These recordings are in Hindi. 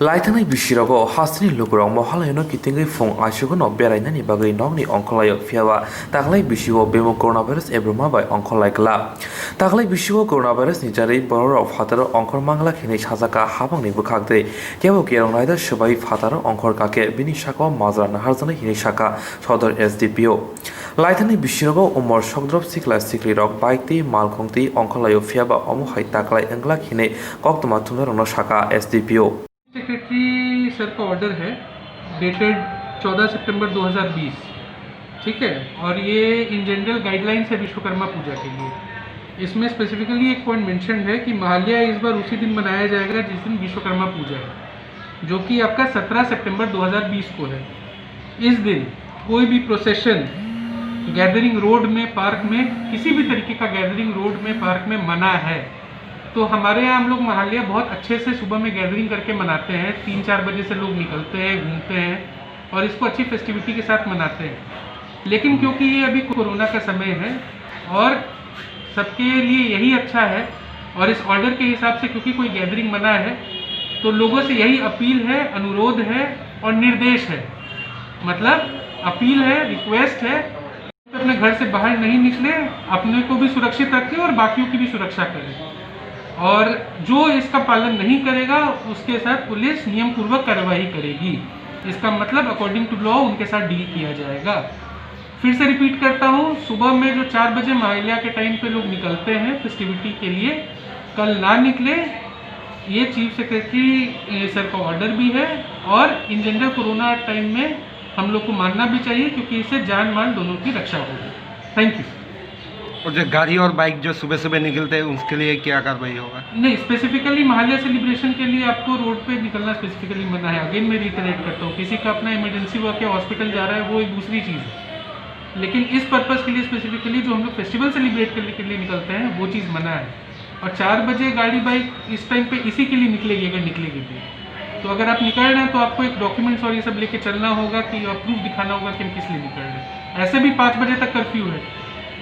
Laitangni bisirago hasni lukurang mohalayno kitingai fong ashugono berainani bagai nongni ongkolayo fiawa taglai bisigo bemo coronavirus ebroma bai ongkolaikla taglai bisigo coronavirus ni jari borok fataro ongkor mangla khini sajaka habangni bukhakde kebo kerong naida shubai fataro ongkor kake bini shako mazra naharjana hini shaka sodor SDPO Laitangni bisirago umor shokdrop sikla sikli rok baikti malkongti ongkolayo fiawa omuhai taglai engla khini koktoma tunarano shaka SDPO secretary sir का ऑर्डर है डेटेड 14 सितंबर 2020, ठीक है। और ये इन जनरल गाइडलाइंस है विश्वकर्मा पूजा के लिए। इसमें स्पेसिफिकली एक पॉइंट मेंशन है कि महालया इस बार उसी दिन मनाया जाएगा जिस दिन विश्वकर्मा पूजा है, जो कि आपका 17 सितंबर 2020 को है। इस दिन कोई भी प्रोसेशन गैदरिंग रोड में, पार्क में, किसी भी तरीके का गैदरिंग रोड में, पार्क में मना है। तो हमारे यहाँ हम लोग महालया बहुत अच्छे से सुबह में गैदरिंग करके मनाते हैं। 3-4 बजे से लोग निकलते हैं, घूमते हैं और इसको अच्छी फेस्टिविटी के साथ मनाते हैं। लेकिन क्योंकि ये अभी कोरोना का समय है और सबके लिए यही अच्छा है और इस ऑर्डर के हिसाब से क्योंकि कोई गैदरिंग मना है, तो लोगों से यही अपील है, अनुरोध है और निर्देश है। मतलब अपील है, रिक्वेस्ट है, अपने घर से बाहर नहीं निकले, अपने को भी सुरक्षित रखें और बाकियों की भी सुरक्षा करें। और जो इसका पालन नहीं करेगा उसके साथ पुलिस नियम पूर्वक कार्रवाई करेगी। इसका मतलब अकॉर्डिंग टू लॉ उनके साथ डील किया जाएगा। फिर से रिपीट करता हूँ, सुबह में जो 4 बजे महालया के टाइम पे लोग निकलते हैं फेस्टिविटी के लिए, कल ना निकले। ये चीफ सेक्रेटरी सर का ऑर्डर भी है और इन जनरल कोरोना टाइम में हम लोग को मानना भी चाहिए, क्योंकि इससे जान माल दोनों की रक्षा होगी। Thank you. और जो गाड़ी और बाइक जो सुबह सुबह निकलते हैं उसके लिए क्या कार्रवाई होगा? नहीं, स्पेसिफिकली महालया सेलिब्रेशन के लिए आपको रोड पे निकलना स्पेसिफिकली मना है। अगेन मैं रिटरेट करता हूँ, किसी का अपना इमरजेंसी वर्क या हॉस्पिटल जा रहा है वो एक दूसरी चीज़ है, लेकिन इस पर्पज़ के लिए स्पेसिफिकली जो हम लोग फेस्टिवल सेलिब्रेट करने के लिए निकलते हैं वो चीज़ मना है। और 4 बजे गाड़ी बाइक इस टाइम पर इसी के लिए निकलेगी, अगर निकलेगी भी। तो अगर आप निकल रहे हैं तो आपको एक डॉक्यूमेंट्स और ये सब लेके चलना होगा कि प्रूफ दिखाना होगा कि हम किस लिए निकल रहे हैं। ऐसे भी 5 बजे तक कर्फ्यू है,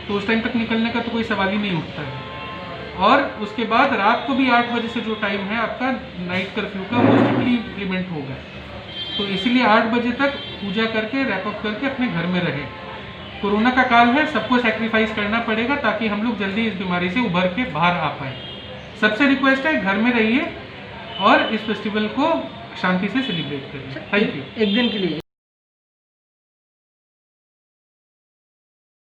तो उस टाइम तक निकलने का तो कोई सवाल ही नहीं उठता है। और उसके बाद रात को भी 8 बजे से जो टाइम है आपका नाइट कर्फ्यू का, वो स्ट्रिक्टली इम्प्लीमेंट होगा। तो इसीलिए 8 बजे तक पूजा करके रैप अप करके अपने घर में रहें। कोरोना का काल है, सबको सेक्रीफाइस करना पड़ेगा ताकि हम लोग जल्दी इस बीमारी से उभर के बाहर आ पाएँ। सबसे रिक्वेस्ट है, घर में रहिए और इस फेस्टिवल को शांति से सेलिब्रेट करिए। Thank you. एक दिन के लिए